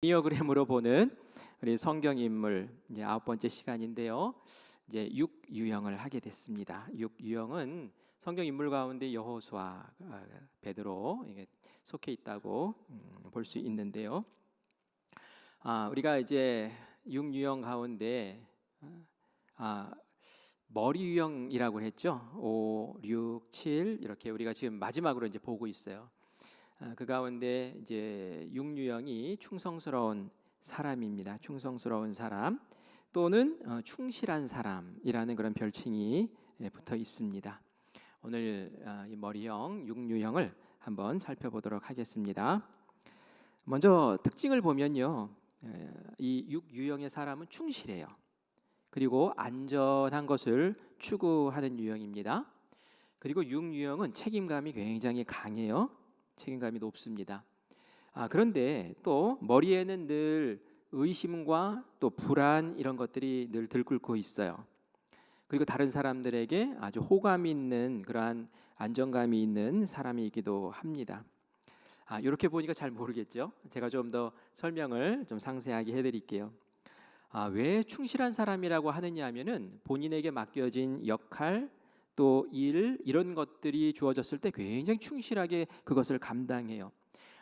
니어그램으로 보는 우리 성경 인물 이제 9번째 시간인데요. 이제 6유형을 하게 됐습니다. 6유형은 성경 인물 가운데 여호수아, 베드로 이게 속해 있다고 볼 수 있는데요. 우리가 이제 6유형 가운데 머리 유형이라고 했죠. 5, 6, 7 이렇게 우리가 지금 마지막으로 이제 보고 있어요. 그 가운데 이제 6유형이 충성스러운 사람입니다. 충성스러운 사람 또는 충실한 사람이라는 그런 별칭이 붙어 있습니다. 오늘 이 머리형 6유형을 한번 살펴보도록 하겠습니다. 먼저 특징을 보면요, 이 6유형의 사람은 충실해요. 그리고 안전한 것을 추구하는 유형입니다. 그리고 6유형은 책임감이 굉장히 강해요. 책임감이 높습니다. 그런데 또 머리에는 늘 의심과 또 불안 이런 것들이 늘 들끓고 있어요. 그리고 다른 사람들에게 아주 호감 있는 그러한 안정감이 있는 사람이기도 합니다. 이렇게 보니까 잘 모르겠죠? 제가 좀 더 설명을 좀 상세하게 해드릴게요. 왜 충실한 사람이라고 하느냐 하면은 본인에게 맡겨진 역할 또 일 이런 것들이 주어졌을 때 굉장히 충실하게 그것을 감당해요.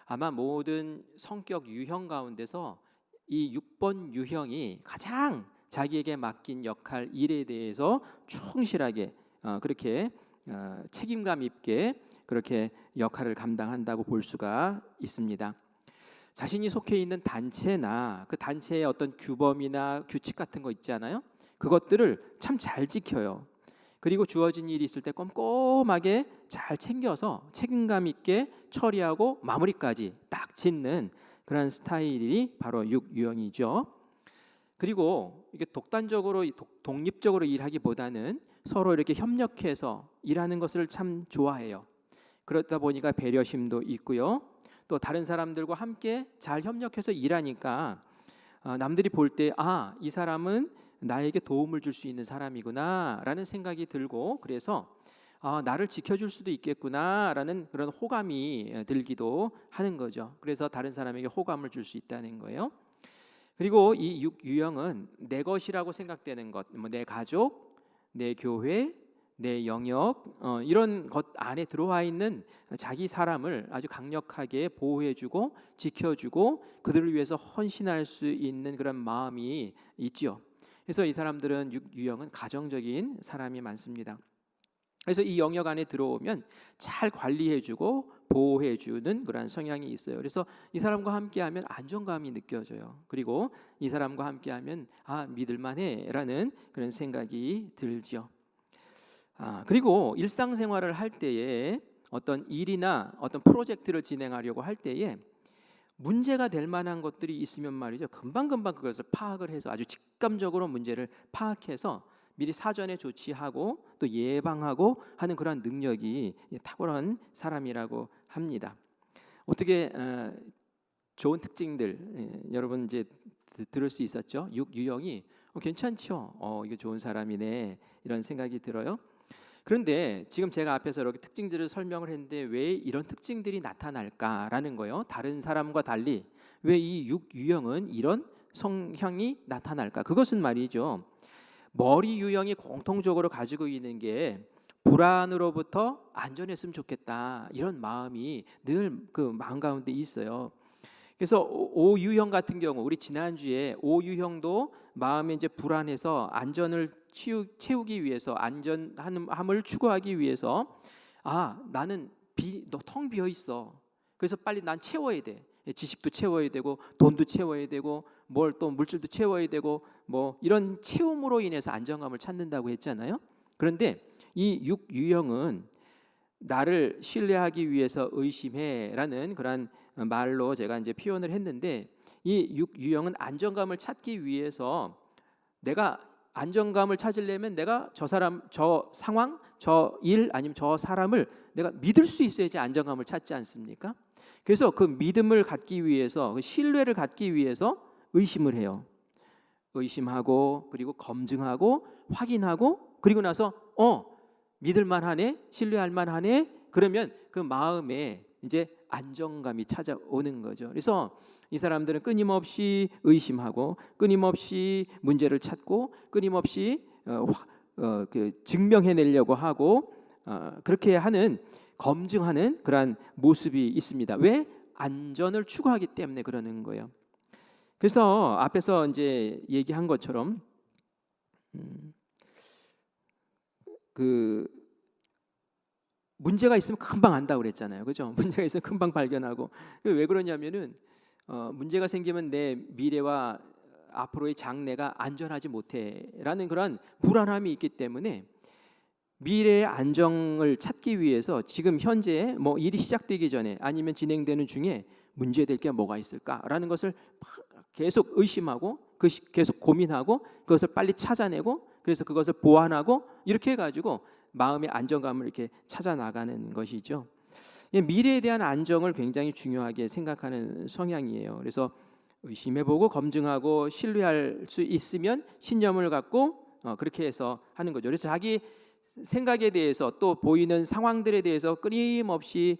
아마 모든 성격 유형 가운데서 이 6번 유형이 가장 자기에게 맡긴 역할 일에 대해서 충실하게 그렇게 책임감 있게 그렇게 역할을 감당한다고 볼 수가 있습니다. 자신이 속해 있는 단체나 그 단체의 어떤 규범이나 규칙 같은 거 있지 않아요? 그것들을 참 잘 지켜요. 그리고 주어진 일이 있을 때 꼼꼼하게 잘 챙겨서 책임감 있게 처리하고 마무리까지 딱 짓는 그런 스타일이 바로 6유형이죠. 그리고 이게 독단적으로 독립적으로 일하기보다는 서로 이렇게 협력해서 일하는 것을 참 좋아해요. 그러다 보니까 배려심도 있고요. 또 다른 사람들과 함께 잘 협력해서 일하니까 남들이 볼 때 이 사람은 나에게 도움을 줄 수 있는 사람이구나 라는 생각이 들고, 그래서 나를 지켜줄 수도 있겠구나 라는 그런 호감이 들기도 하는 거죠. 그래서 다른 사람에게 호감을 줄 수 있다는 거예요. 그리고 이 6유형은 내 것이라고 생각되는 것, 내 가족, 내 교회, 내 영역 이런 것 안에 들어와 있는 자기 사람을 아주 강력하게 보호해주고 지켜주고 그들을 위해서 헌신할 수 있는 그런 마음이 있죠. 그래서 이 사람들은 6유형은 가정적인 사람이 많습니다. 그래서 이 영역 안에 들어오면 잘 관리해주고 보호해주는 그런 성향이 있어요. 그래서 이 사람과 함께하면 안정감이 느껴져요. 그리고 이 사람과 함께하면 믿을만해라는 그런 생각이 들죠. 그리고 일상생활을 할 때에 어떤 일이나 어떤 프로젝트를 진행하려고 할 때에 문제가 될 만한 것들이 있으면 말이죠, 금방금방 그것을 파악을 해서 아주 직감적으로 문제를 파악해서 미리 사전에 조치하고 또 예방하고 하는 그런 능력이 탁월한 사람이라고 합니다. 어떻게 좋은 특징들 여러분 이제 들을 수 있었죠? 6유형이 괜찮죠? 이게 좋은 사람이네 이런 생각이 들어요. 그런데 지금 제가 앞에서 이렇게 특징들을 설명을 했는데 왜 이런 특징들이 나타날까라는 거예요. 다른 사람과 달리 왜 이 6유형은 이런 성향이 나타날까? 그것은 말이죠, 머리 유형이 공통적으로 가지고 있는 게 불안으로부터 안전했으면 좋겠다 이런 마음이 늘 그 마음 가운데 있어요. 그래서 5유형 같은 경우 우리 지난주에 5유형도 마음에 이제 불안해서 안전을 채우기 위해서 안전함을 추구하기 위해서 나는 텅 비어 있어. 그래서 빨리 난 채워야 돼. 지식도 채워야 되고 돈도 채워야 되고 뭘 또 물질도 채워야 되고 뭐 이런 채움으로 인해서 안정감을 찾는다고 했잖아요. 그런데 이 6유형은 나를 신뢰하기 위해서 의심해라는 그런 말로 제가 이제 표현을 했는데, 이 6유형은 안정감을 찾기 위해서 내가 안정감을 찾으려면 내가 저 사람, 저 상황, 저 일 아니면 저 사람을 내가 믿을 수 있어야지 안정감을 찾지 않습니까? 그래서 그 믿음을 갖기 위해서, 그 신뢰를 갖기 위해서 의심을 해요. 의심하고 그리고 검증하고 확인하고 그리고 나서 믿을 만하네, 신뢰할 만하네. 그러면 그 마음에 이제 안정감이 찾아오는 거죠. 그래서 이 사람들은 끊임없이 의심하고 끊임없이 문제를 찾고 끊임없이 증명해내려고 하고 그렇게 하는 검증하는 그러한 모습이 있습니다. 왜? 안전을 추구하기 때문에 그러는 거예요. 그래서 앞에서 이제 얘기한 것처럼 그 문제가 있으면 금방 안다고 그랬잖아요. 그죠? 문제가 있으면 금방 발견하고. 왜 그러냐면은 문제가 생기면 내 미래와 앞으로의 장래가 안전하지 못해라는 그런 불안함이 있기 때문에 미래의 안정을 찾기 위해서 지금 현재 뭐 일이 시작되기 전에 아니면 진행되는 중에 문제될 게 뭐가 있을까라는 것을 계속 의심하고 계속 고민하고 그것을 빨리 찾아내고 그래서 그것을 보완하고 이렇게 해가지고 마음의 안정감을 이렇게 찾아 나가는 것이죠. 미래에 대한 안정을 굉장히 중요하게 생각하는 성향이에요. 그래서 의심해보고 검증하고 신뢰할 수 있으면 신념을 갖고 그렇게 해서 하는 거죠. 그래서 자기 생각에 대해서 또 보이는 상황들에 대해서 끊임없이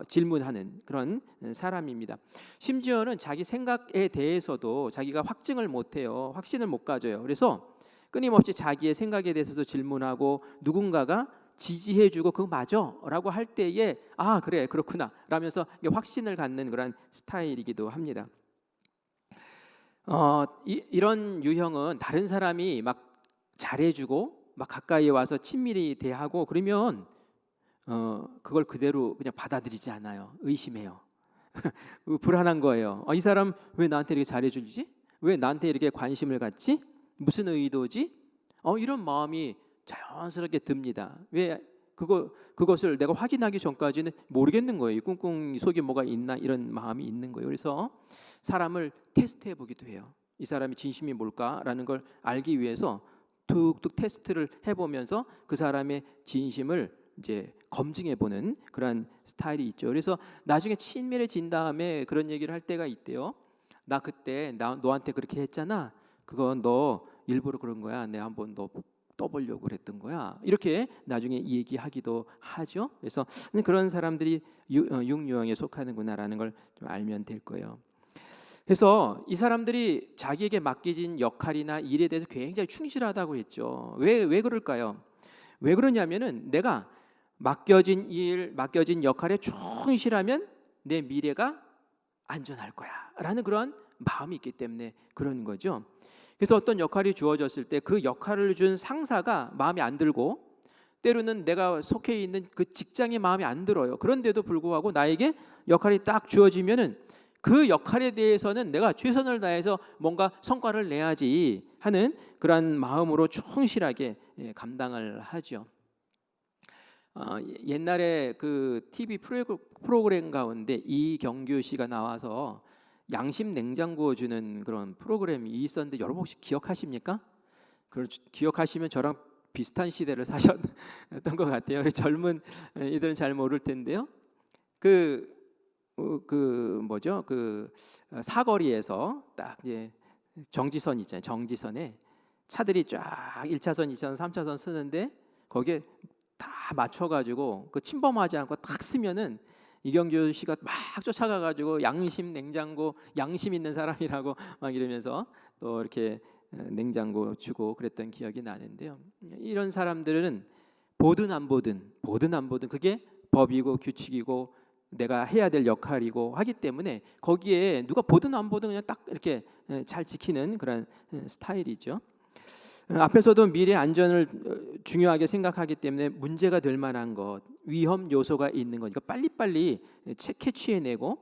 질문하는 그런 사람입니다. 심지어는 자기 생각에 대해서도 자기가 확증을 못해요. 확신을 못 가져요. 그래서 끊임없이 자기의 생각에 대해서도 질문하고 누군가가 지지해주고 그거 맞아? 라고 할 때에 아 그래 그렇구나 라면서 확신을 갖는 그런 스타일이기도 합니다. 이런 유형은 다른 사람이 막 잘해주고 막 가까이 와서 친밀히 대하고 그러면 그걸 그대로 그냥 받아들이지 않아요. 의심해요. 불안한 거예요. 이 사람 왜 나한테 이렇게 잘해주지? 왜 나한테 이렇게 관심을 갖지? 무슨 의도지? 이런 마음이 자연스럽게 듭니다. 왜 그것을 내가 확인하기 전까지는 모르겠는 거예요. 이 꿍꿍이 속에 뭐가 있나 이런 마음이 있는 거예요. 그래서 사람을 테스트해 보기도 해요. 이 사람이 진심이 뭘까라는 걸 알기 위해서 툭툭 테스트를 해보면서 그 사람의 진심을 이제 검증해 보는 그런 스타일이 있죠. 그래서 나중에 친밀해진 다음에 그런 얘기를 할 때가 있대요. 나 그때 너한테 그렇게 했잖아. 그건 너 일부러 그런 거야. 내가 한번 너 떠보려고 그랬던 거야. 이렇게 나중에 얘기하기도 하죠. 그래서 그런 사람들이 육유형에 속하는구나라는 걸 좀 알면 될 거예요. 그래서 이 사람들이 자기에게 맡겨진 역할이나 일에 대해서 굉장히 충실하다고 했죠. 왜 그럴까요? 왜 그러냐면은 내가 맡겨진 일, 맡겨진 역할에 충실하면 내 미래가 안전할 거야 라는 그런 마음이 있기 때문에 그런 거죠. 그래서 어떤 역할이 주어졌을 때 그 역할을 준 상사가 마음에 안 들고 때로는 내가 속해 있는 그 직장이 마음에 안 들어요. 그런데도 불구하고 나에게 역할이 딱 주어지면은 그 역할에 대해서는 내가 최선을 다해서 뭔가 성과를 내야지 하는 그런 마음으로 충실하게 감당을 하죠. 옛날에 그 TV 프로그램 가운데 이경규 씨가 나와서 양심 냉장고 주는 그런 프로그램이 있었는데 여러분 혹시 기억하십니까? 기억하시면 저랑 비슷한 시대를 사셨던 것 같아요. 젊은 이들은 잘 모를 텐데요. 뭐죠? 사거리에서 딱 이제 정지선 있잖아요. 정지선에 차들이 쫙 1차선, 2차선, 3차선 쓰는데 거기에 다 맞춰가지고 그 침범하지 않고 딱 쓰면은 이경규 씨가 막 쫓아가가지고 양심 냉장고 양심 있는 사람이라고 막 이러면서 또 이렇게 냉장고 주고 그랬던 기억이 나는데요. 이런 사람들은 보든 안 보든 그게 법이고 규칙이고 내가 해야 될 역할이고 하기 때문에 거기에 누가 보든 안 보든 그냥 딱 이렇게 잘 지키는 그런 스타일이죠. 앞에서도 미래 안전을 중요하게 생각하기 때문에 문제가 될 만한 것, 위험 요소가 있는 거니까 빨리빨리 캐치해내고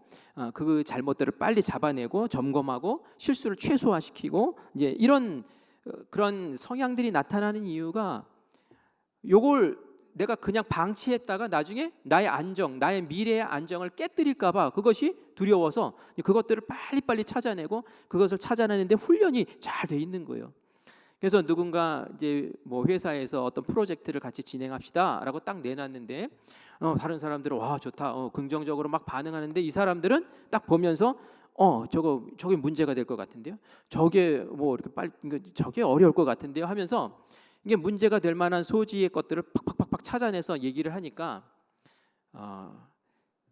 그 잘못들을 빨리 잡아내고 점검하고 실수를 최소화시키고 이제 이런 그런 성향들이 나타나는 이유가 요걸 내가 그냥 방치했다가 나중에 나의 안정, 나의 미래의 안정을 깨뜨릴까 봐 그것이 두려워서 그것들을 빨리빨리 찾아내고 그것을 찾아내는데 훈련이 잘 돼 있는 거예요. 그래서 누군가 이제 뭐 회사에서 어떤 프로젝트를 같이 진행합시다라고 딱 내놨는데 다른 사람들은 와 좋다, 긍정적으로 막 반응하는데 이 사람들은 딱 보면서 저게 문제가 될 것 같은데요. 저게 뭐 이렇게 저게 어려울 것 같은데요 하면서 이게 문제가 될 만한 소지의 것들을 팍팍팍팍 찾아내서 얘기를 하니까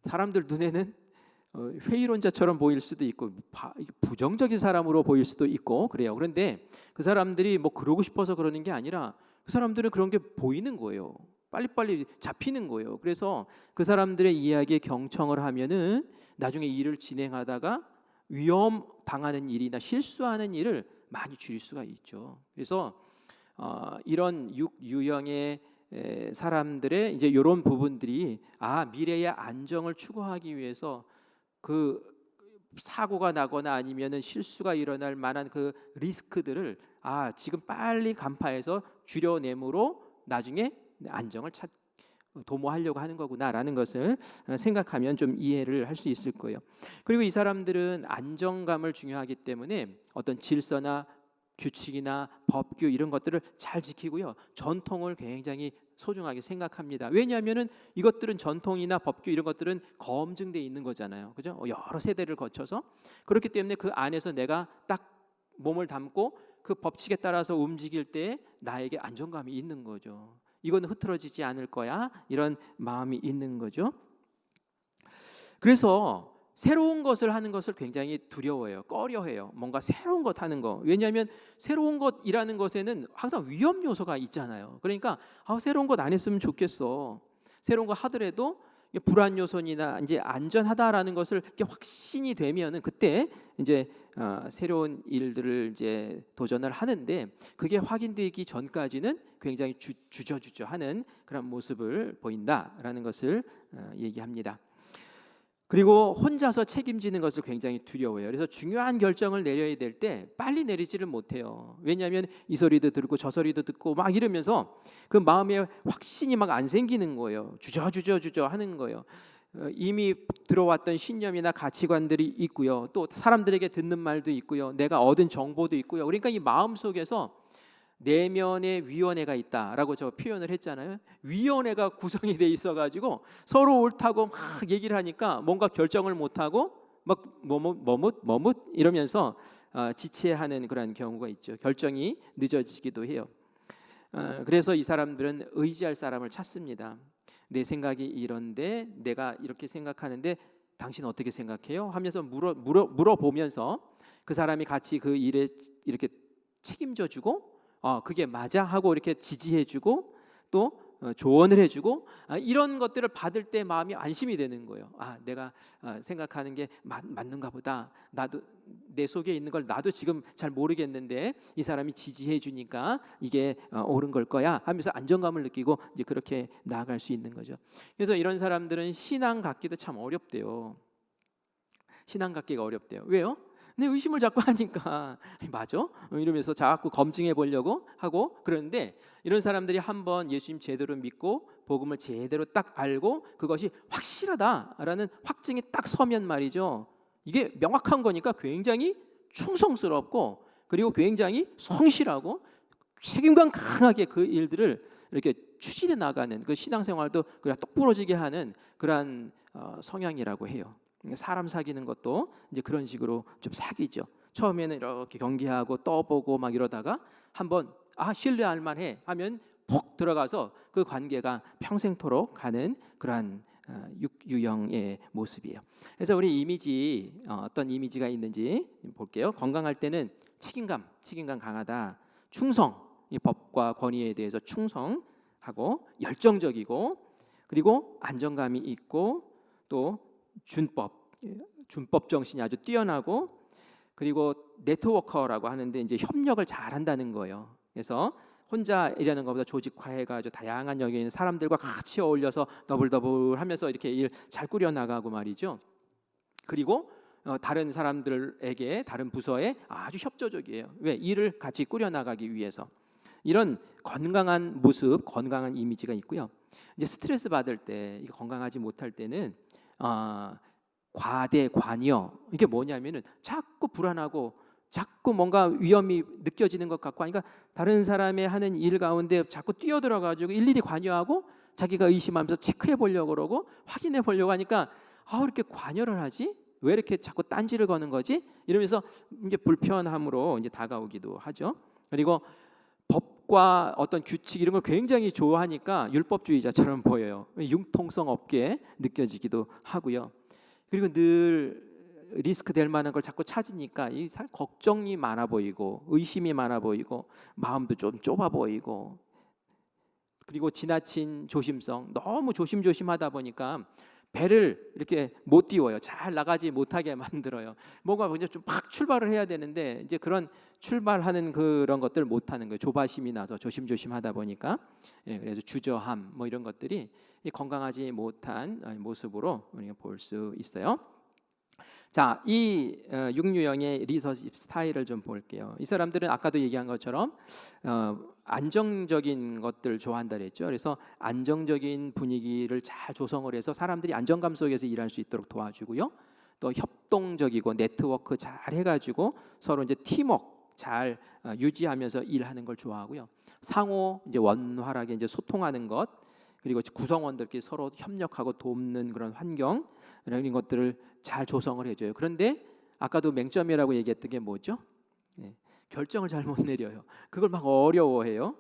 사람들 눈에는 회의론자처럼 보일 수도 있고 부정적인 사람으로 보일 수도 있고 그래요. 그런데 그 사람들이 뭐 그러고 싶어서 그러는 게 아니라 그 사람들은 그런 게 보이는 거예요. 빨리빨리 잡히는 거예요. 그래서 그 사람들의 이야기에 경청을 하면은 나중에 일을 진행하다가 위험 당하는 일이나 실수하는 일을 많이 줄일 수가 있죠. 그래서 이런 유형의 사람들의 이제 이런 부분들이 미래의 안정을 추구하기 위해서 그 사고가 나거나 아니면은 실수가 일어날 만한 그 리스크들을 지금 빨리 간파해서 줄여내므로 나중에 안정을 도모하려고 하는 거구나라는 것을 생각하면 좀 이해를 할 수 있을 거예요. 그리고 이 사람들은 안정감을 중요하기 때문에 어떤 질서나 규칙이나 법규 이런 것들을 잘 지키고요. 전통을 굉장히 소중하게 생각합니다. 왜냐하면은 이것들은 전통이나 법규 이런 것들은 검증돼 있는 거잖아요. 그죠? 여러 세대를 거쳐서 그렇기 때문에 그 안에서 내가 딱 몸을 담고 그 법칙에 따라서 움직일 때 나에게 안정감이 있는 거죠. 이건 흐트러지지 않을 거야. 이런 마음이 있는 거죠. 그래서 새로운 것을 하는 것을 굉장히 두려워해요. 꺼려해요. 뭔가 새로운 것 하는 거. 왜냐하면 새로운 것이라는 것에는 항상 위험 요소가 있잖아요. 그러니까 새로운 것 안 했으면 좋겠어. 새로운 거 하더라도 불안 요소나 이제 안전하다라는 것을 이렇게 확신이 되면은 그때 이제 새로운 일들을 이제 도전을 하는데 그게 확인되기 전까지는 굉장히 주저하는 그런 모습을 보인다라는 것을 얘기합니다. 그리고 혼자서 책임지는 것을 굉장히 두려워해요. 그래서 중요한 결정을 내려야 될 때 빨리 내리지를 못해요. 왜냐하면 이 소리도 듣고 저 소리도 듣고 막 이러면서 그 마음에 확신이 막 안 생기는 거예요. 주저 하는 거예요. 이미 들어왔던 신념이나 가치관들이 있고요. 또 사람들에게 듣는 말도 있고요. 내가 얻은 정보도 있고요. 그러니까 이 마음 속에서 내면에 위원회가 있다라고 저 표현을 했잖아요. 위원회가 구성이 돼 있어가지고 서로 옳다고 막 얘기를 하니까 뭔가 결정을 못하고 막 머뭇 이러면서 지체하는 그런 경우가 있죠. 결정이 늦어지기도 해요. 그래서 이 사람들은 의지할 사람을 찾습니다. 내 생각이 이런데 내가 이렇게 생각하는데 당신 어떻게 생각해요? 하면서 물어보면서 그 사람이 같이 그 일에 이렇게 책임져주고 그게 맞아 하고 이렇게 지지해주고 또 조언을 해주고 이런 것들을 받을 때 마음이 안심이 되는 거예요. 내가 생각하는 게 맞는가 보다. 나도 내 속에 있는 걸 나도 지금 잘 모르겠는데 이 사람이 지지해 주니까 이게 옳은 걸 거야 하면서 안정감을 느끼고 이제 그렇게 나아갈 수 있는 거죠. 그래서 이런 사람들은 신앙 갖기도 참 어렵대요. 신앙 갖기가 어렵대요. 왜요? 내 의심을 자꾸 하니까 맞아? 이러면서 자꾸 검증해 보려고 하고 그러는데 이런 사람들이 한번 예수님 제대로 믿고 복음을 제대로 딱 알고 그것이 확실하다라는 확증이 딱 서면 말이죠. 이게 명확한 거니까 굉장히 충성스럽고 그리고 굉장히 성실하고 책임감 강하게 그 일들을 이렇게 추진해 나가는 그 신앙생활도 그냥 똑부러지게 하는 그러한 성향이라고 해요. 사람 사귀는 것도 이제 그런 식으로 좀 사귀죠. 처음에는 이렇게 경계하고 떠보고 막 이러다가 한번 신뢰할 만해 하면 폭 들어가서 그 관계가 평생토록 가는 그러한 유형의 모습이에요. 그래서 우리 이미지 어떤 이미지가 있는지 볼게요. 건강할 때는 책임감 강하다. 충성, 이 법과 권위에 대해서 충성하고 열정적이고 그리고 안정감이 있고 또 준법 정신이 아주 뛰어나고 그리고 네트워커라고 하는데 이제 협력을 잘한다는 거예요. 그래서 혼자 일하는 것보다 조직화해가지고 다양한 여기 있는 사람들과 같이 어울려서 더블하면서 이렇게 일 잘 꾸려 나가고 말이죠. 그리고 다른 사람들에게 다른 부서에 아주 협조적이에요. 왜? 일을 같이 꾸려 나가기 위해서. 이런 건강한 모습, 건강한 이미지가 있고요. 이제 스트레스 받을 때, 이게 건강하지 못할 때는 과대 관여. 이게 뭐냐면은 자꾸 불안하고 자꾸 뭔가 위험이 느껴지는 것 같고 하니까 다른 사람의 하는 일 가운데 자꾸 뛰어들어 가지고 일일이 관여하고 자기가 의심하면서 체크해 보려고 그러고 확인해 보려고 하니까 이렇게 관여를 하지? 왜 이렇게 자꾸 딴지를 거는 거지? 이러면서 이제 불편함으로 이제 다가오기도 하죠. 그리고 법과 어떤 규칙 이런 걸 굉장히 좋아하니까 율법주의자처럼 보여요. 융통성 없게 느껴지기도 하고요. 그리고 늘 리스크 될 만한 걸 자꾸 찾으니까 이 걱정이 많아 보이고 의심이 많아 보이고 마음도 좀 좁아 보이고, 그리고 지나친 조심성, 너무 조심조심하다 보니까 배를 이렇게 못 띄워요. 잘 나가지 못하게 만들어요. 뭔가 이제 좀 팍 출발을 해야 되는데 이제 그런 출발하는 그런 것들 못 하는 거예요. 조바심이 나서 조심조심하다 보니까. 그래서 주저함 뭐 이런 것들이 건강하지 못한 모습으로 우리가 볼 수 있어요. 자, 이 육류형의 리더십 스타일을 좀 볼게요. 이 사람들은 아까도 얘기한 것처럼 안정적인 것들 좋아한다 그랬죠. 그래서 안정적인 분위기를 잘 조성을 해서 사람들이 안정감 속에서 일할 수 있도록 도와주고요. 또 협동적이고 네트워크 잘 해가지고 서로 이제 팀워크 잘 유지하면서 일하는 걸 좋아하고요. 상호 이제 원활하게 이제 소통하는 것, 그리고 구성원들끼리 서로 협력하고 돕는 그런 환경, 이런 것들을 잘 조성을 해줘요. 그런데 아까도 맹점이라고 얘기했던 게 뭐죠? 결정을 잘 못 내려요. 그걸 막 어려워해요.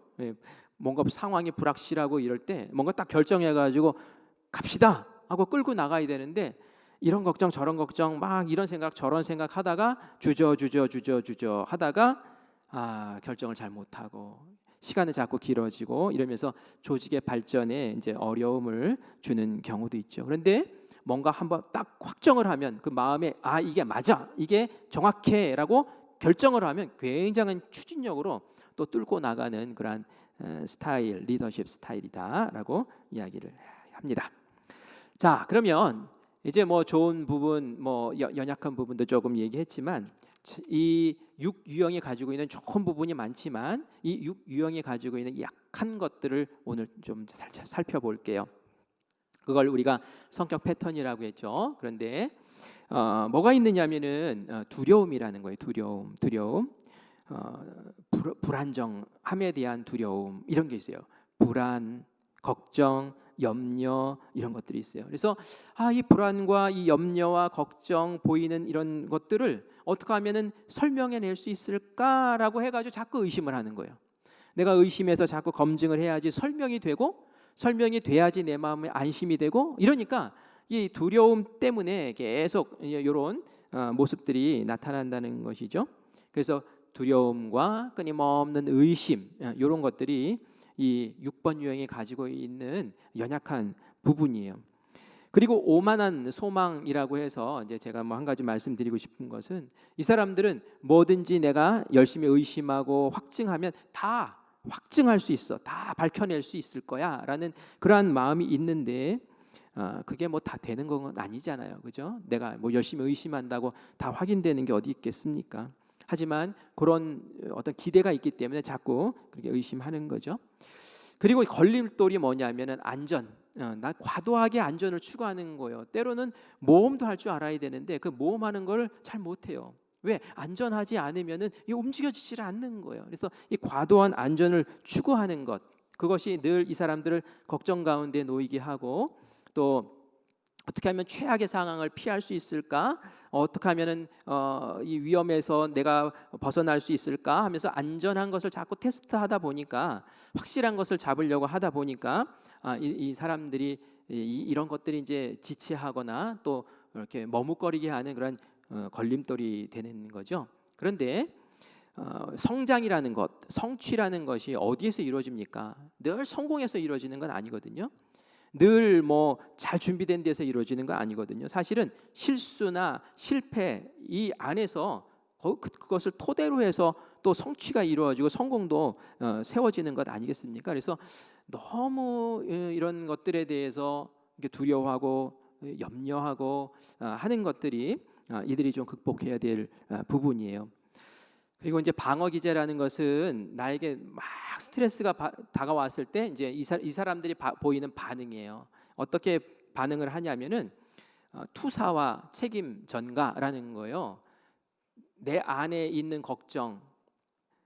뭔가 상황이 불확실하고 이럴 때 뭔가 딱 결정해가지고 갑시다 하고 끌고 나가야 되는데, 이런 걱정 저런 걱정 막 이런 생각 저런 생각 하다가 주저 하다가 결정을 잘 못하고 시간이 자꾸 길어지고 이러면서 조직의 발전에 이제 어려움을 주는 경우도 있죠. 그런데 뭔가 한번 딱 확정을 하면 그 마음에 이게 맞아, 이게 정확해라고 결정을 하면 굉장한 추진력으로 또 뚫고 나가는 그런 스타일, 리더십 스타일이다라고 이야기를 합니다. 자, 그러면 이제 뭐 좋은 부분, 뭐 연약한 부분도 조금 얘기했지만, 이 육유형이 가지고 있는 좋은 부분이 많지만 이 육유형이 가지고 있는 약한 것들을 오늘 좀 살펴볼게요. 그걸 우리가 성격 패턴이라고 했죠. 그런데 뭐가 있느냐면은 두려움이라는 거예요. 두려움, 불안정함에 대한 두려움, 이런 게 있어요. 불안, 걱정, 염려, 이런 것들이 있어요. 그래서 이 불안과 이 염려와 걱정 보이는 이런 것들을 어떻게 하면은 설명해낼 수 있을까라고 해가지고 자꾸 의심을 하는 거예요. 내가 의심해서 자꾸 검증을 해야지 설명이 되고, 설명이 돼야지 내 마음에 안심이 되고, 이러니까 이 두려움 때문에 계속 이런 모습들이 나타난다는 것이죠. 그래서 두려움과 끊임없는 의심, 이런 것들이 이 6번 유형이 가지고 있는 연약한 부분이에요. 그리고 오만한 소망이라고 해서 이제 제가 뭐 한 가지 말씀드리고 싶은 것은, 이 사람들은 뭐든지 내가 열심히 의심하고 확증하면 다 확증할 수 있어, 다 밝혀낼 수 있을 거야라는 그러한 마음이 있는데, 그게 뭐 다 되는 건 아니잖아요, 그죠? 내가 뭐 열심히 의심한다고 다 확인되는 게 어디 있겠습니까? 하지만 그런 어떤 기대가 있기 때문에 자꾸 그렇게 의심하는 거죠. 그리고 걸림돌이 뭐냐면은 안전. 나 과도하게 안전을 추구하는 거예요. 때로는 모험도 할 줄 알아야 되는데 그 모험하는 걸 잘 못해요. 왜? 안전하지 않으면은 움직여지질 않는 거예요. 그래서 이 과도한 안전을 추구하는 것, 그것이 늘 이 사람들을 걱정 가운데 놓이게 하고, 또 어떻게 하면 최악의 상황을 피할 수 있을까? 어떻게 하면은 이 위험에서 내가 벗어날 수 있을까? 하면서 안전한 것을 자꾸 테스트하다 보니까, 확실한 것을 잡으려고 하다 보니까 이 사람들이 이런 것들이 이제 지체하거나 또 이렇게 머뭇거리게 하는 그런 걸림돌이 되는 거죠. 그런데 성장이라는 것, 성취라는 것이 어디에서 이루어집니까? 늘 성공해서 이루어지는 건 아니거든요. 늘 뭐 잘 준비된 데서 이루어지는 건 아니거든요. 사실은 실수나 실패 이 안에서 그것을 토대로 해서 또 성취가 이루어지고 성공도 세워지는 것 아니겠습니까? 그래서 너무 이런 것들에 대해서 두려워하고 염려하고 하는 것들이 이들이 좀 극복해야 될 부분이에요. 그리고 이제 방어 기제라는 것은 나에게 막 스트레스가 다가왔을 때 이제 이 사람들이 보이는 반응이에요. 어떻게 반응을 하냐면은 투사와 책임 전가라는 거예요. 내 안에 있는 걱정,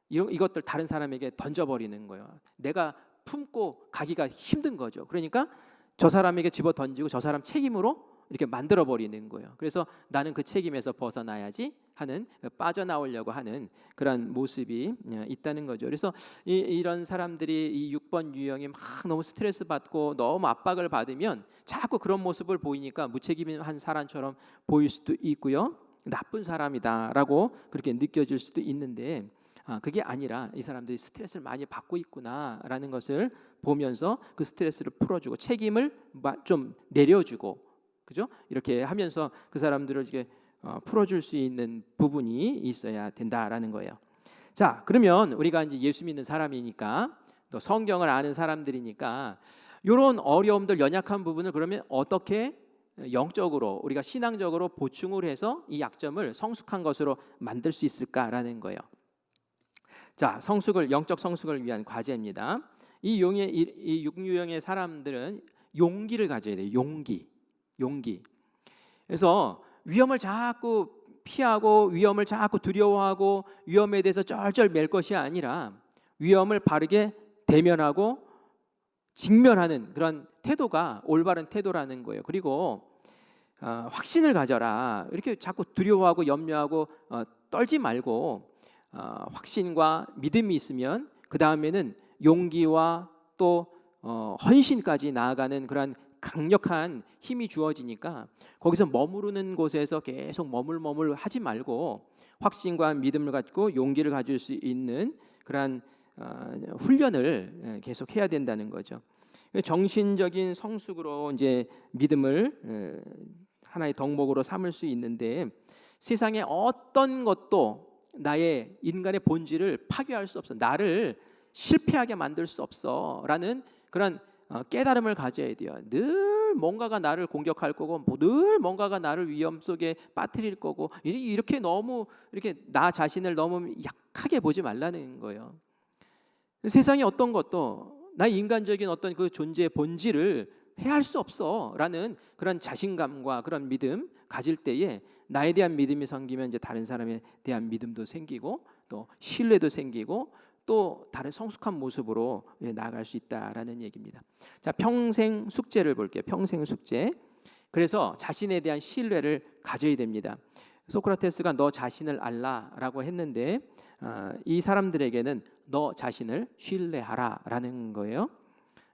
이것들 다른 사람에게 던져버리는 거예요. 내가 품고 가기가 힘든 거죠. 그러니까 저 사람에게 집어 던지고 저 사람 책임으로 이렇게 만들어 버리는 거예요. 그래서 나는 그 책임에서 벗어나야지 하는, 빠져나오려고 하는 그런 모습이 있다는 거죠. 그래서 이런 사람들이 이 6번 유형이 막 너무 스트레스 받고 너무 압박을 받으면 자꾸 그런 모습을 보이니까 무책임한 사람처럼 보일 수도 있고요, 나쁜 사람이다라고 그렇게 느껴질 수도 있는데, 그게 아니라 이 사람들이 스트레스를 많이 받고 있구나라는 것을 보면서 그 스트레스를 풀어주고 책임을 좀 내려주고, 그죠? 이렇게 하면서 그 사람들을 이렇게 풀어줄 수 있는 부분이 있어야 된다라는 거예요. 자, 그러면 우리가 이제 예수 믿는 사람이니까, 또 성경을 아는 사람들이니까 이런 어려움들, 연약한 부분을 그러면 어떻게 영적으로, 우리가 신앙적으로 보충을 해서 이 약점을 성숙한 것으로 만들 수 있을까라는 거예요. 자, 영적 성숙을 위한 과제입니다. 이 6유형의 사람들은 용기를 가져야 돼요. 용기. 그래서 위험을 자꾸 피하고 위험을 자꾸 두려워하고 위험에 대해서 쩔쩔 맬 것이 아니라 위험을 바르게 대면하고 직면하는 그런 태도가 올바른 태도라는 거예요. 그리고 확신을 가져라. 이렇게 자꾸 두려워하고 염려하고 떨지 말고 확신과 믿음이 있으면 그 다음에는 용기와 또 헌신까지 나아가는 그런 강력한 힘이 주어지니까, 거기서 머무르는 곳에서 계속 머물머물 하지 말고 확신과 믿음을 갖고 용기를 가질 수 있는 그런 훈련을 계속 해야 된다는 거죠. 정신적인 성숙으로 이제 믿음을 하나의 덕목으로 삼을 수 있는데, 세상의 어떤 것도 나의 인간의 본질을 파괴할 수 없어, 나를 실패하게 만들 수 없어라는 그런 깨달음을 가져야 돼요. 늘 뭔가가 나를 공격할 거고, 늘 뭔가가 나를 위험 속에 빠뜨릴 거고, 이렇게 너무 이렇게 나 자신을 너무 약하게 보지 말라는 거예요. 세상의 어떤 것도 나의 인간적인 어떤 그 존재의 본질을 해할 수 없어라는 그런 자신감과 그런 믿음 가질 때에 나에 대한 믿음이 생기면 이제 다른 사람에 대한 믿음도 생기고 또 신뢰도 생기고 또 다른 성숙한 모습으로 나아갈 수 있다라는 얘기입니다. 자, 평생 숙제를 볼게요. 평생 숙제. 그래서 자신에 대한 신뢰를 가져야 됩니다. 소크라테스가 너 자신을 알라라고 했는데, 이 사람들에게는 너 자신을 신뢰하라라는 거예요.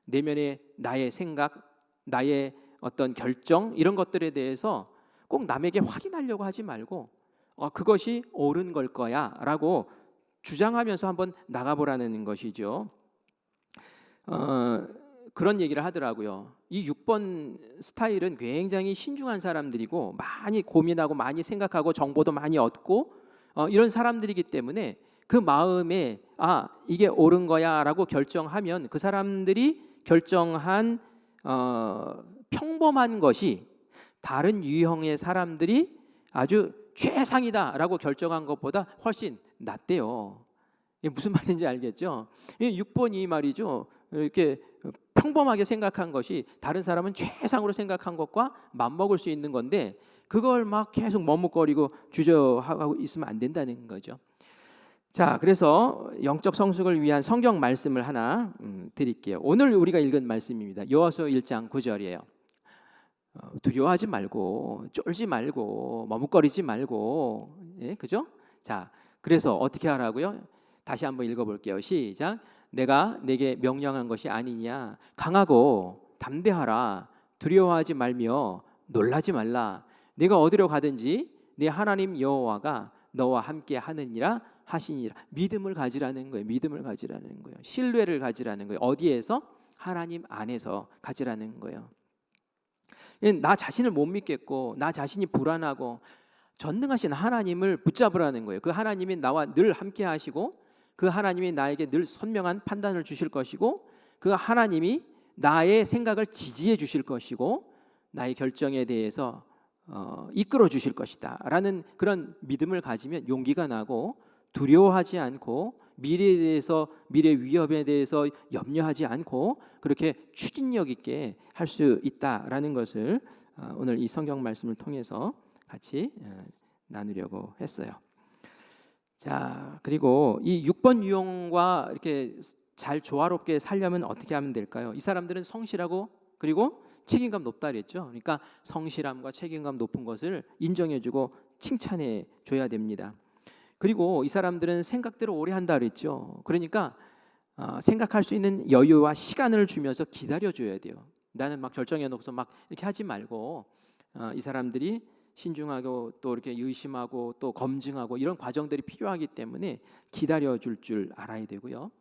내면의 나의 생각, 나의 어떤 결정, 이런 것들에 대해서 꼭 남에게 확인하려고 하지 말고 그것이 옳은 걸 거야라고 주장하면서 한번 나가보라는 것이죠. 그런 얘기를 하더라고요. 이 6번 스타일은 굉장히 신중한 사람들이고 많이 고민하고 많이 생각하고 정보도 많이 얻고 이런 사람들이기 때문에 그 마음에 이게 옳은 거야 라고 결정하면 그 사람들이 결정한 평범한 것이 다른 유형의 사람들이 아주 최상이다 라고 결정한 것보다 훨씬 낫대요. 이게 무슨 말인지 알겠죠? 6번이 말이죠, 이렇게 평범하게 생각한 것이 다른 사람은 최상으로 생각한 것과 맞먹을 수 있는 건데, 그걸 막 계속 머뭇거리고 주저하고 있으면 안 된다는 거죠. 자, 그래서 영적 성숙을 위한 성경 말씀을 하나 드릴게요. 오늘 우리가 읽은 말씀입니다. 요한서 1장 9절이에요. 두려워하지 말고 쫄지 말고 머뭇거리지 말고, 그죠? 자, 그래서 어떻게 하라고요? 다시 한번 읽어볼게요. 시작. 내가 내게 명령한 것이 아니냐. 강하고 담대하라. 두려워하지 말며 놀라지 말라. 내가 어디로 가든지 네 하나님 여호와가 너와 함께 하느니라 하시니라. 믿음을 가지라는 거예요. 믿음을 가지라는 거예요. 신뢰를 가지라는 거예요. 어디에서? 하나님 안에서 가지라는 거예요. 나 자신을 못 믿겠고 나 자신이 불안하고 전능하신 하나님을 붙잡으라는 거예요. 그 하나님이 나와 늘 함께 하시고 그 하나님이 나에게 늘 선명한 판단을 주실 것이고 그 하나님이 나의 생각을 지지해 주실 것이고 나의 결정에 대해서 이끌어 주실 것이다 라는 그런 믿음을 가지면 용기가 나고 두려워하지 않고 미래에 대해서, 미래 위협에 대해서 염려하지 않고 그렇게 추진력 있게 할 수 있다라는 것을 오늘 이 성경 말씀을 통해서 같이 나누려고 했어요. 자, 그리고 이 6번 유형과 이렇게 잘 조화롭게 살려면 어떻게 하면 될까요? 이 사람들은 성실하고 그리고 책임감 높다 그랬죠. 그러니까 성실함과 책임감 높은 것을 인정해주고 칭찬해 줘야 됩니다. 그리고 이 사람들은 생각대로 오래 한다 그랬죠. 그러니까 생각할 수 있는 여유와 시간을 주면서 기다려줘야 돼요. 나는 막 결정해놓고서 막 이렇게 하지 말고 이 사람들이 신중하고 또 이렇게 의심하고 또 검증하고 이런 과정들이 필요하기 때문에 기다려줄 줄 알아야 되고요.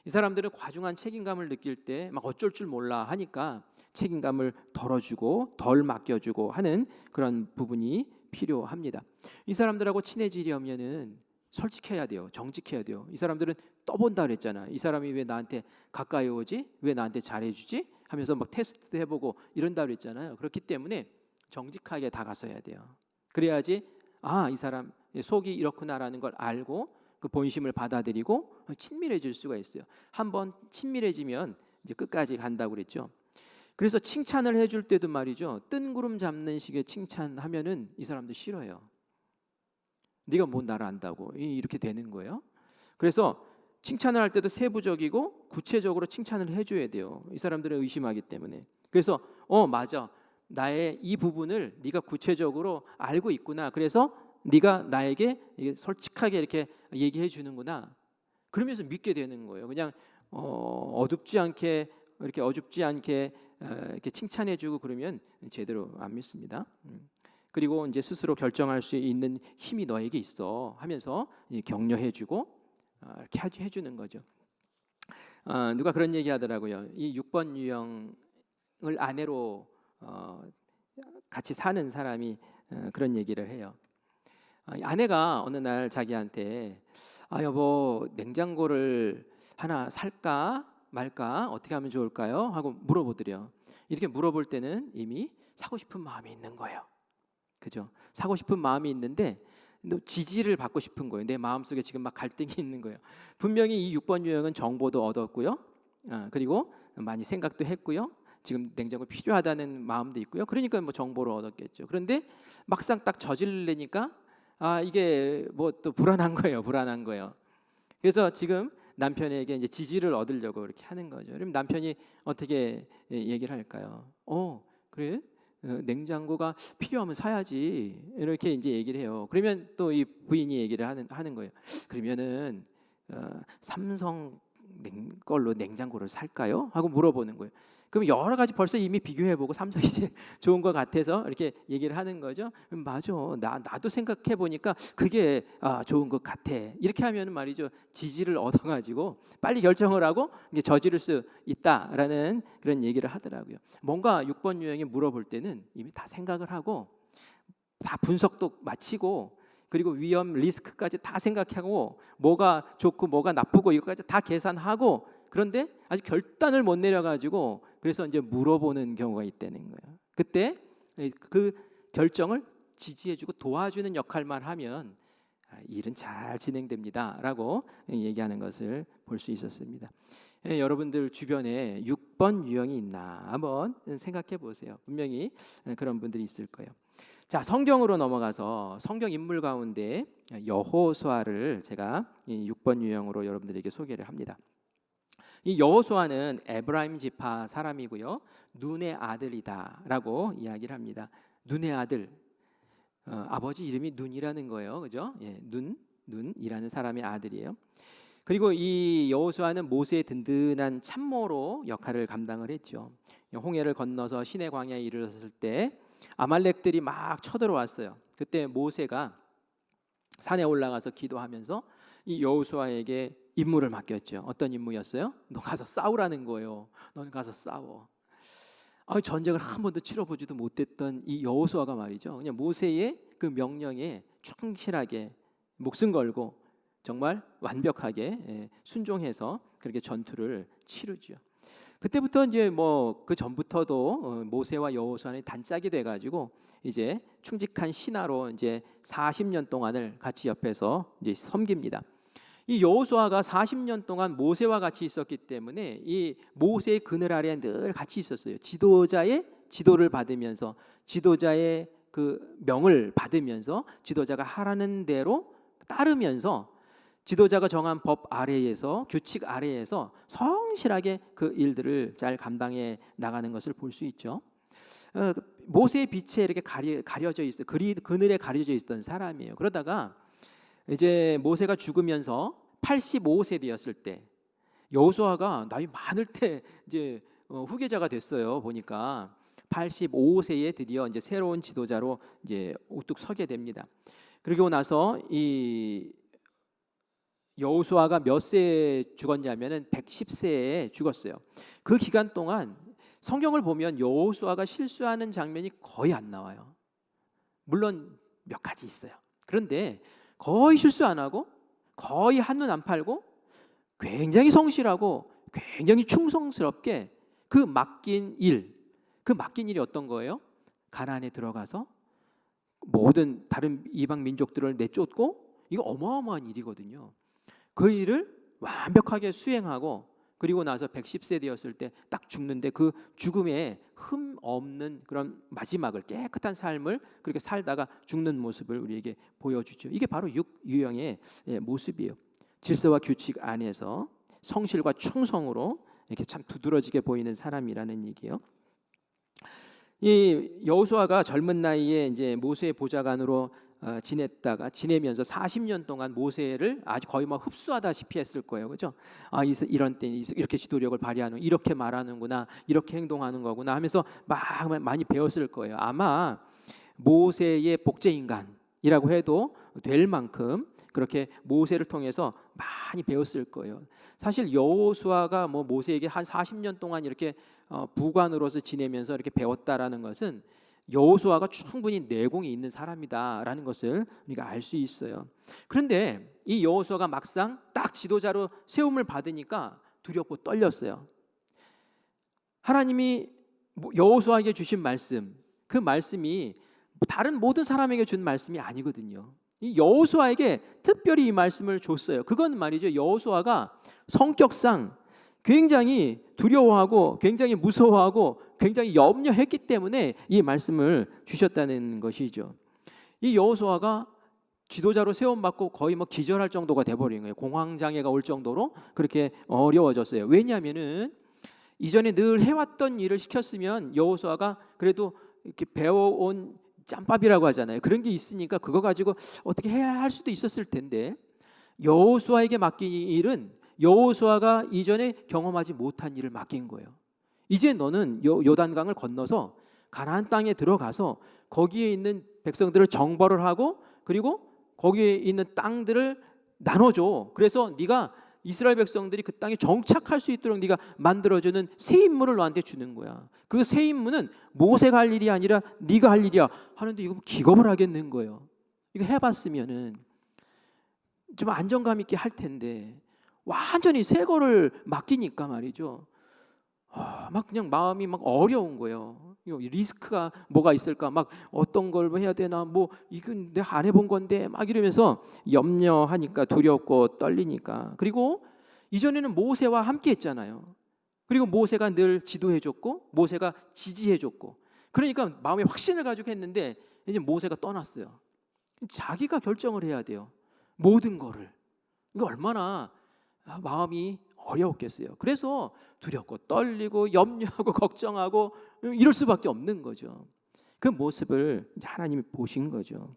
이 사람들은 과중한 책임감을 느낄 때 막 어쩔 줄 몰라 하니까 책임감을 덜어주고 덜 맡겨주고 하는 그런 부분이 필요합니다. 이 사람들하고 친해지려면은 솔직해야 돼요. 정직해야 돼요. 이 사람들은 떠본다 그랬잖아. 이 사람이 왜 나한테 가까이 오지? 왜 나한테 잘해주지? 하면서 막 테스트 해보고 이런다 그랬잖아요. 그렇기 때문에 정직하게 다가서야 돼요. 그래야지 이 사람 속이 이렇구나라는 걸 알고 그 본심을 받아들이고 친밀해질 수가 있어요. 한번 친밀해지면 이제 끝까지 간다고 그랬죠. 그래서 칭찬을 해줄 때도 말이죠. 뜬구름 잡는 식의 칭찬하면은 이 사람도 싫어요. 네가 뭔 나를 안다고 이렇게 되는 거예요. 그래서 칭찬을 할 때도 세부적이고 구체적으로 칭찬을 해줘야 돼요. 이 사람들은 의심하기 때문에. 그래서 맞아. 나의 이 부분을 네가 구체적으로 알고 있구나. 그래서 네가 나에게 솔직하게 이렇게 얘기해 주는구나. 그러면서 믿게 되는 거예요. 그냥 어둡지 않게 이렇게 어줍지 않게 이렇게 칭찬해 주고 그러면 제대로 안 믿습니다. 그리고 이제 스스로 결정할 수 있는 힘이 너에게 있어 하면서 격려해 주고 이렇게 해 주는 거죠. 누가 그런 얘기 하더라고요. 이 6번 유형을 아내로 같이 사는 사람이 그런 얘기를 해요. 아내가 어느 날 자기한테 여보 냉장고를 하나 살까 말까 어떻게 하면 좋을까요? 하고 물어보더래요. 이렇게 물어볼 때는 이미 사고 싶은 마음이 있는 거예요. 그죠? 사고 싶은 마음이 있는데 지지를 받고 싶은 거예요. 내 마음속에 지금 막 갈등이 있는 거예요. 분명히 이 6번 유형은 정보도 얻었고요. 그리고 많이 생각도 했고요. 지금 냉장고 필요하다는 마음도 있고요. 그러니까 뭐 정보를 얻었겠죠. 그런데 막상 딱 저지르려니까 이게 뭐 또 불안한 거예요. 불안한 거예요. 그래서 지금 남편에게 이제 지지를 얻으려고 이렇게 하는 거죠. 그럼 남편이 어떻게 얘기를 할까요? 그래? 냉장고가 필요하면 사야지. 이렇게 이제 얘기를 해요. 그러면 또 이 부인이 얘기를 하는 거예요. 그러면은 삼성 걸로 냉장고를 살까요? 하고 물어보는 거예요. 그럼 여러 가지 벌써 이미 비교해보고 삼성이 제일 좋은 것 같아서 이렇게 얘기를 하는 거죠. 맞아, 나도 생각해 보니까 그게 좋은 것 같아. 이렇게 하면 말이죠, 지지를 얻어가지고 빨리 결정을 하고 이게 저지를 수 있다라는 그런 얘기를 하더라고요. 뭔가 6번 유형이 물어볼 때는 이미 다 생각을 하고 다 분석도 마치고 그리고 위험 리스크까지 다 생각하고 뭐가 좋고 뭐가 나쁘고 이것까지 다 계산하고 그런데 아직 결단을 못 내려가지고 그래서 이제 물어보는 경우가 있다는 거예요. 그때 그 결정을 지지해주고 도와주는 역할만 하면 일은 잘 진행됩니다라고 얘기하는 것을 볼 수 있었습니다. 여러분들 주변에 6번 유형이 있나 한번 생각해 보세요. 분명히 그런 분들이 있을 거예요. 자, 성경으로 넘어가서 성경 인물 가운데 여호수아를 제가 6번 유형으로 여러분들에게 소개를 합니다. 이 여호수아는 에브라임 지파 사람이고요. 눈의 아들이다라고 이야기를 합니다. 눈의 아들, 아버지 이름이 눈이라는 거예요, 그죠? 눈이라는 사람의 아들이에요. 그리고 이 여호수아는 모세의 든든한 참모로 역할을 감당을 했죠. 홍해를 건너서 시내 광야에 이르렀을 때 아말렉들이 막 쳐들어왔어요. 그때 모세가 산에 올라가서 기도하면서 이 여호수아에게 임무를 맡겼죠. 어떤 임무였어요? 너 가서 싸우라는 거예요. 너는 가서 싸워. 전쟁을 한 번도 치러보지도 못했던 이 여호수아가 말이죠. 그냥 모세의 그 명령에 충실하게 목숨 걸고 정말 완벽하게 순종해서 그렇게 전투를 치르죠. 그때부터 이제 뭐 그 전부터도 모세와 여호수아는 단짝이 돼가지고 이제 충직한 신하로 이제 40년 동안을 같이 옆에서 이제 섬깁니다. 이 여호수아가 40년 동안 모세와 같이 있었기 때문에 이 모세의 그늘 아래에 늘 같이 있었어요. 지도자의 지도를 받으면서 지도자의 그 명을 받으면서 지도자가 하라는 대로 따르면서 지도자가 정한 법 아래에서 규칙 아래에서 성실하게 그 일들을 잘 감당해 나가는 것을 볼 수 있죠. 모세의 빛에 이렇게 가려져 있어 그늘에 가려져 있던 사람이에요. 그러다가 이제 모세가 죽으면서 85세 되었을 때 여호수아가 나이 많을 때 이제 후계자가 됐어요. 보니까 85세에 드디어 이제 새로운 지도자로 이제 우뚝 서게 됩니다. 그리고 나서 이 여호수아가 몇 세에 죽었냐면은 110세에 죽었어요. 그 기간 동안 성경을 보면 여호수아가 실수하는 장면이 거의 안 나와요. 물론 몇 가지 있어요. 그런데 거의 실수 안 하고 거의 한눈 안 팔고 굉장히 성실하고 굉장히 충성스럽게 그 맡긴 일이 어떤 거예요? 가나안에 들어가서 모든 다른 이방 민족들을 내쫓고, 이거 어마어마한 일이거든요. 그 일을 완벽하게 수행하고 그리고 나서 110세 되었을 때 딱 죽는데 그 죽음에 흠 없는 그런 마지막을, 깨끗한 삶을 그렇게 살다가 죽는 모습을 우리에게 보여주죠. 이게 바로 육유형의 모습이에요. 질서와 규칙 안에서 성실과 충성으로 이렇게 참 두드러지게 보이는 사람이라는 얘기예요. 이 여호수아가 젊은 나이에 이제 모세의 보좌관으로 지내면서 40년 동안 모세를 아주 거의 막 흡수하다시피 했을 거예요, 그렇죠? 이런 때 이렇게 지도력을 발휘하는, 이렇게 말하는구나, 이렇게 행동하는 거구나 하면서 막 많이 배웠을 거예요. 아마 모세의 복제 인간이라고 해도 될 만큼 그렇게 모세를 통해서 많이 배웠을 거예요. 사실 여호수아가 뭐 모세에게 한 40년 동안 이렇게 부관으로서 지내면서 이렇게 배웠다라는 것은 여호수아가 충분히 내공이 있는 사람이다라는 것을 우리가 알 수 있어요. 그런데 이 여호수아가 막상 딱 지도자로 세움을 받으니까 두렵고 떨렸어요. 하나님이 여호수아에게 주신 말씀, 그 말씀이 다른 모든 사람에게 준 말씀이 아니거든요. 이 여호수아에게 특별히 이 말씀을 줬어요. 그건 말이죠, 여호수아가 성격상 굉장히 두려워하고 굉장히 무서워하고 굉장히 염려했기 때문에 이 말씀을 주셨다는 것이죠. 이 여호수아가 지도자로 세움받고 거의 뭐 기절할 정도가 돼버린 거예요. 공황장애가 올 정도로 그렇게 어려워졌어요. 왜냐하면은 이전에 늘 해왔던 일을 시켰으면 여호수아가 그래도 이렇게 배워온 짬밥이라고 하잖아요. 그런 게 있으니까 그거 가지고 어떻게 해야 할 수도 있었을 텐데, 여호수아에게 맡긴 일은 여호수아가 이전에 경험하지 못한 일을 맡긴 거예요. 이제 너는 요단강을 건너서 가나안 땅에 들어가서 거기에 있는 백성들을 정벌을 하고 그리고 거기에 있는 땅들을 나눠줘. 그래서 네가 이스라엘 백성들이 그 땅에 정착할 수 있도록 네가 만들어주는 새 임무를 너한테 주는 거야. 그 새 임무는 모세가 할 일이 아니라 네가 할 일이야 하는데, 이거 기겁을 하겠는 거예요. 이거 해봤으면은 좀 안정감 있게 할 텐데 완전히 새 거를 맡기니까 말이죠. 막 그냥 마음이 막 어려운 거예요. 리스크가 뭐가 있을까? 막 어떤 걸 해야 되나? 뭐 이건 내가 안 해본 건데 막 이러면서 염려하니까 두렵고 떨리니까. 그리고 이전에는 모세와 함께 했잖아요. 그리고 모세가 늘 지도해줬고 모세가 지지해줬고, 그러니까 마음에 확신을 가지고 했는데 이제 모세가 떠났어요. 자기가 결정을 해야 돼요. 모든 거를. 이거 얼마나 마음이 어려웠겠어요. 그래서 두렵고 떨리고 염려하고 걱정하고 이럴 수밖에 없는 거죠. 그 모습을 하나님이 보신 거죠.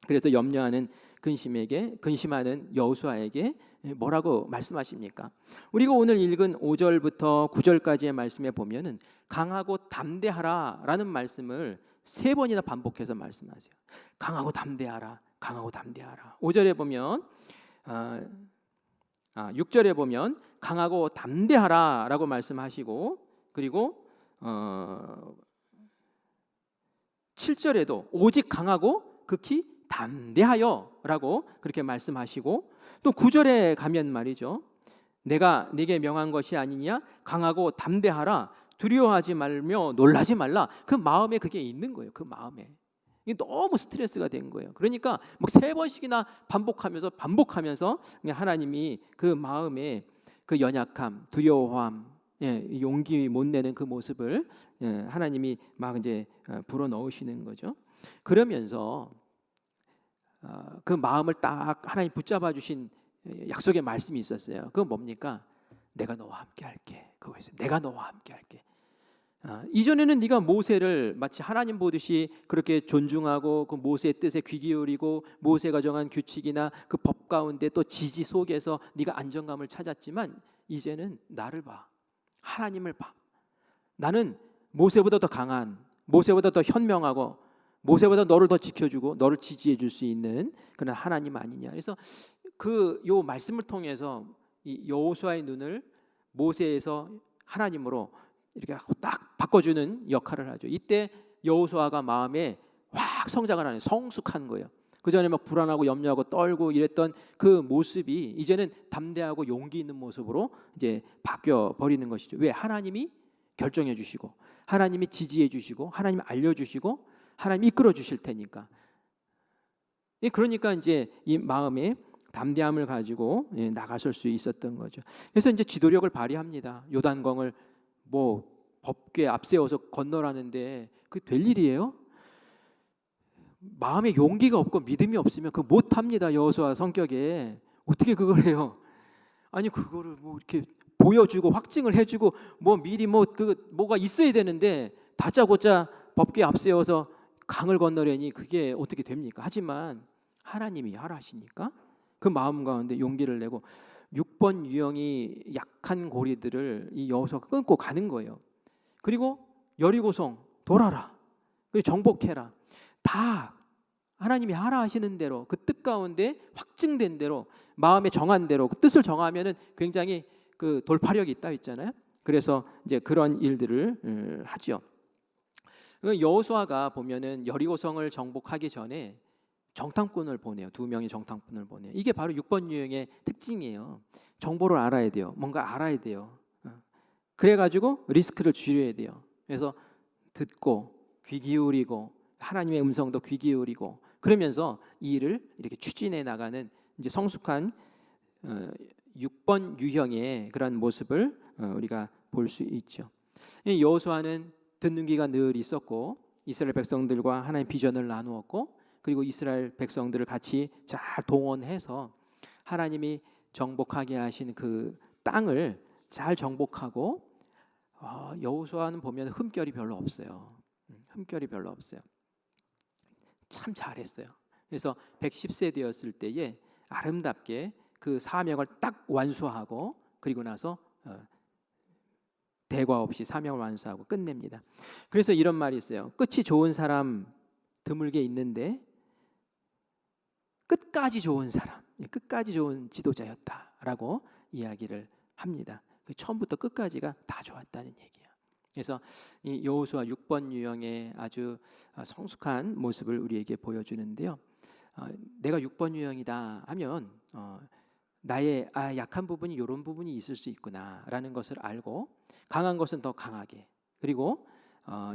그래서 염려하는 근심하는 여호수아에게 뭐라고 말씀하십니까? 우리가 오늘 읽은 5절부터 9절까지의 말씀에 보면은 강하고 담대하라라는 말씀을 3번이나 반복해서 말씀하세요. 강하고 담대하라, 강하고 담대하라. 5절에 보면 6절에 보면 강하고 담대하라라고 말씀하시고, 그리고 7절에도 오직 강하고 극히 담대하여라고 그렇게 말씀하시고, 또 9절에 가면 말이죠, 내가 네게 명한 것이 아니냐, 강하고 담대하라, 두려워하지 말며 놀라지 말라. 그 마음에 그게 있는 거예요. 그 마음에 이게 너무 스트레스가 된 거예요. 그러니까 막 3번씩이나 반복하면서 하나님이 그 마음에 그 연약함, 두려워함, 용기 못 내는 그 모습을 하나님이 막 이제 불어 넣으시는 거죠. 그러면서 그 마음을 딱 하나님 붙잡아 주신 약속의 말씀이 있었어요. 그건 뭡니까? 내가 너와 함께 할게. 그거였어요. 내가 너와 함께 할게. 이전에는 네가 모세를 마치 하나님 보듯이 그렇게 존중하고 그 모세의 뜻에 귀 기울이고 모세가 정한 규칙이나 그 법 가운데 또 지지 속에서 네가 안정감을 찾았지만 이제는 나를 봐. 하나님을 봐. 나는 모세보다 더 강한, 모세보다 더 현명하고 모세보다 너를 더 지켜주고 너를 지지해 줄 수 있는 그런 하나님 아니냐. 그래서 요 말씀을 통해서 이 여호수아의 눈을 모세에서 하나님으로 이렇게 딱 바꿔주는 역할을 하죠. 이때 여호수아가 마음에 확 성장을 하는, 성숙한 거예요. 그 전에 막 불안하고 염려하고 떨고 이랬던 그 모습이 이제는 담대하고 용기 있는 모습으로 이제 바뀌어 버리는 것이죠. 왜? 하나님이 결정해 주시고 하나님이 지지해 주시고 하나님이 알려 주시고 하나님이 이끌어 주실 테니까. 그러니까 이제 이 마음에 담대함을 가지고 나가설 수 있었던 거죠. 그래서 이제 지도력을 발휘합니다. 요단강을 뭐 법궤 앞세워서 건너라는데 그게 될 일이에요? 마음에 용기가 없고 믿음이 없으면 그거 못합니다. 여호수아 성격에 어떻게 그걸 해요? 아니 그거를 뭐 이렇게 보여주고 확증을 해주고 뭐 미리 뭐 뭐가 있어야 되는데 다짜고짜 법궤 앞세워서 강을 건너려니 그게 어떻게 됩니까? 하지만 하나님이 하라 하시니까 그 마음 가운데 용기를 내고 6번 유형이 약한 고리들을 이 여호수아가 끊고 가는 거예요. 그리고 여리고성 돌아라. 그리고 정복해라. 다 하나님이 하라 하시는 대로 그 뜻 가운데 확증된 대로 마음에 정한 대로 그 뜻을 정하면은 굉장히 그 돌파력이 있다 했잖아요. 그래서 이제 그런 일들을 하죠. 여호수아가 보면은 여리고성을 정복하기 전에 정탐꾼을 보내요. 2명의 정탐꾼을 보내요. 이게 바로 6번 유형의 특징이에요. 정보를 알아야 돼요. 뭔가 알아야 돼요. 그래가지고 리스크를 줄여야 돼요. 그래서 듣고 귀 기울이고 하나님의 음성도 귀 기울이고 그러면서 이 일을 이렇게 추진해 나가는 이제 성숙한 6번 유형의 그런 모습을 우리가 볼 수 있죠. 여호수아는 듣는 귀가 늘 있었고 이스라엘 백성들과 하나님 비전을 나누었고 그리고 이스라엘 백성들을 같이 잘 동원해서 하나님이 정복하게 하신 그 땅을 잘 정복하고 여호수아는 보면 흠결이 별로 없어요. 흠결이 별로 없어요. 참 잘했어요. 그래서 110세 되었을 때에 아름답게 그 사명을 딱 완수하고 그리고 나서 대과 없이 사명을 완수하고 끝냅니다. 그래서 이런 말이 있어요. 끝이 좋은 사람 드물게 있는데 끝까지 좋은 사람, 끝까지 좋은 지도자였다라고 이야기를 합니다. 처음부터 끝까지가 다 좋았다는 얘기예요. 그래서 이 여호수아 6번 유형의 아주 성숙한 모습을 우리에게 보여주는데요. 내가 6번 유형이다 하면 나의 약한 부분이 이런 부분이 있을 수 있구나라는 것을 알고 강한 것은 더 강하게 그리고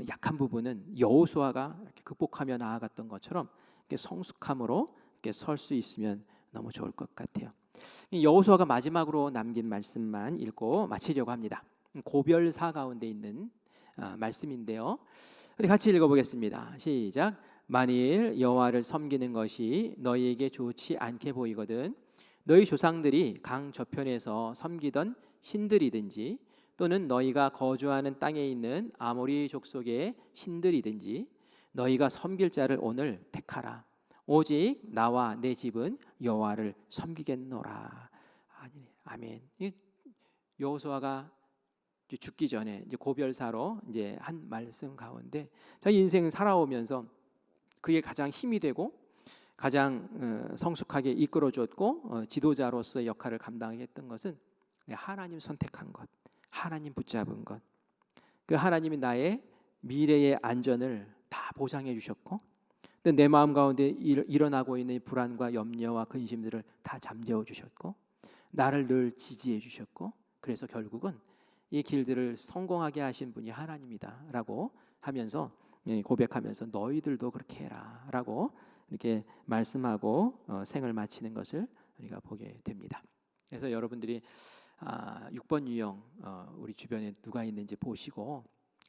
약한 부분은 여호수아가 이렇게 극복하며 나아갔던 것처럼 이렇게 성숙함으로 이렇게 설 수 있으면 너무 좋을 것 같아요. 여호수아가 마지막으로 남긴 말씀만 읽고 마치려고 합니다. 고별사 가운데 있는 말씀인데요. 우리 같이 읽어보겠습니다. 시작. 만일 여호와를 섬기는 것이 너희에게 좋지 않게 보이거든 너희 조상들이 강 저편에서 섬기던 신들이든지 또는 너희가 거주하는 땅에 있는 아모리 족속의 신들이든지 너희가 섬길 자를 오늘 택하라. 오직 나와 내 집은 여호와를 섬기겠노라. 아멘. 여호수아가 죽기 전에 이제 고별사로 이제 한 말씀 가운데 자기 인생 살아오면서 그게 가장 힘이 되고 가장 성숙하게 이끌어줬고 지도자로서의 역할을 감당했던 것은 하나님 선택한 것, 하나님 붙잡은 것. 그 하나님이 나의 미래의 안전을 다 보장해 주셨고 내 마음 가운데 일어나고 있는 불안과 염려와 근심들을 다 잠재워 주셨고 나를 늘 지지해 주셨고 그래서 결국은 이 길들을 성공하게 하신 분이 하나님이다라고 하면서 고백하면서 너희들도 그렇게 해라라고 이렇게 말씀하고 생을 마치는 것을 우리가 보게 됩니다. 그래서 여러분들이 6번 유형 우리 주변에 누가 있는지 보시고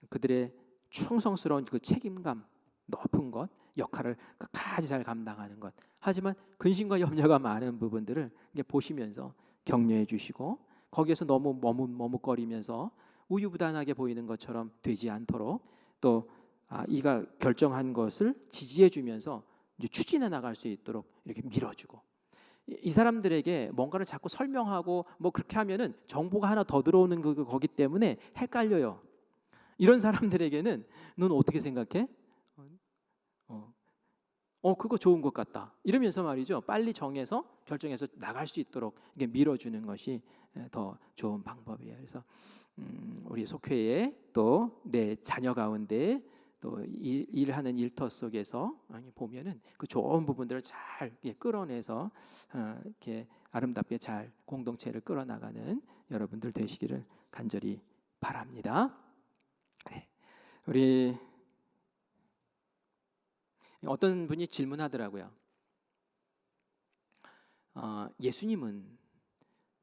그들의 충성스러운 그 책임감 높은 것, 역할을 끝까지 잘 감당하는 것. 하지만 근심과 염려가 많은 부분들을 보시면서 격려해 주시고 거기에서 너무 머뭇거리면서 우유부단하게 보이는 것처럼 되지 않도록 또 이가 결정한 것을 지지해 주면서 이제 추진해 나갈 수 있도록 이렇게 밀어주고, 이 사람들에게 뭔가를 자꾸 설명하고 뭐 그렇게 하면은 정보가 하나 더 들어오는 거기 때문에 헷갈려요. 이런 사람들에게는 넌 어떻게 생각해? 그거 좋은 것 같다 이러면서 말이죠, 빨리 정해서 결정해서 나갈 수 있도록 이게 밀어주는 것이 더 좋은 방법이에요. 그래서 우리 속회에 또 내 자녀 가운데 또 일하는 일터 속에서 보면은 그 좋은 부분들을 잘 끌어내서 이렇게 아름답게 잘 공동체를 끌어나가는 여러분들 되시기를 간절히 바랍니다. 네. 우리 어떤 분이 질문하더라고요. 예수님은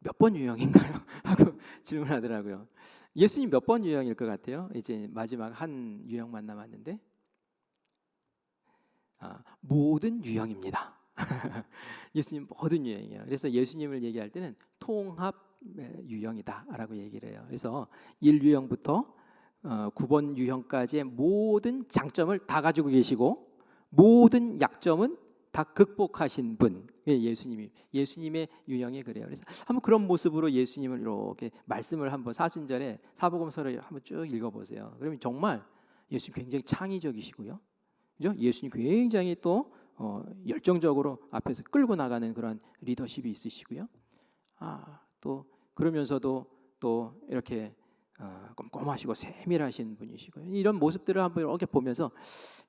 몇 번 유형인가요? 하고 질문하더라고요. 예수님 몇 번 유형일 것 같아요? 이제 마지막 한 유형만 남았는데, 모든 유형입니다. 예수님 모든 유형이에요. 그래서 예수님을 얘기할 때는 통합 유형이다라고 얘기를 해요. 그래서 1유형부터 9번 유형까지의 모든 장점을 다 가지고 계시고 모든 약점은 다 극복하신 분, 예수님의 유형이 그래요. 그래서 한번 그런 모습으로 예수님을 이렇게 말씀을 한번 사순절에 사복음서를 한번 쭉 읽어보세요. 그러면 정말 예수님 굉장히 창의적이시고요, 그죠? 예수님 굉장히 또 열정적으로 앞에서 끌고 나가는 그런 리더십이 있으시고요. 또 그러면서도 또 이렇게 꼼꼼하시고 세밀하신 분이시고요. 이런 모습들을 한번 이렇게 보면서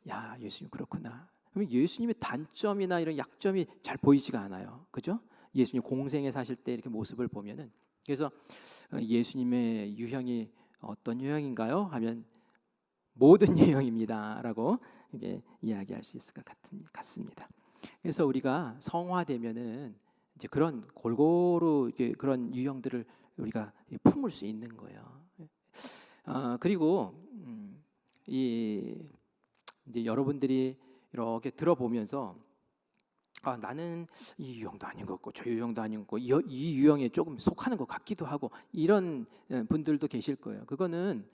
야, 예수님 그렇구나. 그러면 예수님의 단점이나 이런 약점이 잘 보이지가 않아요, 그죠? 예수님 공생에 사실 때 이렇게 모습을 보면은, 그래서 예수님의 유형이 어떤 유형인가요? 하면 모든 유형입니다라고 이게 이야기할 수 있을 것 같습니다. 그래서 우리가 성화되면은 이제 그런 골고루 이제 그런 유형들을 우리가 품을 수 있는 거예요. 그리고 이제 여러분들이 이렇게 들어보면서 나는 이 유형도 아닌 것 같고 저 유형도 아닌 것 같고 이 유형에 조금 속하는 것 같기도 하고 이런 분들도 계실 거예요. 그거는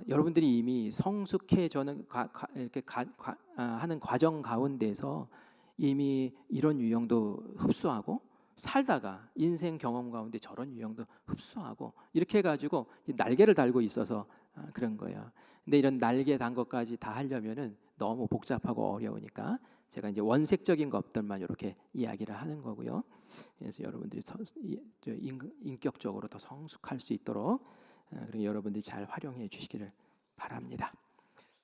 여러분들이 이미 성숙해져는 이렇게 하는 과정 가운데서 이미 이런 유형도 흡수하고 살다가 인생 경험 가운데 저런 유형도 흡수하고 이렇게 해가지고 날개를 달고 있어서 그런 거예요. 근데 이런 날개 단 것까지 다 하려면은 너무 복잡하고 어려우니까 제가 이제 원색적인 것들만 이렇게 이야기를 하는 거고요. 그래서 여러분들이 인격적으로 더 성숙할 수 있도록 그리고 여러분들이 잘 활용해 주시기를 바랍니다.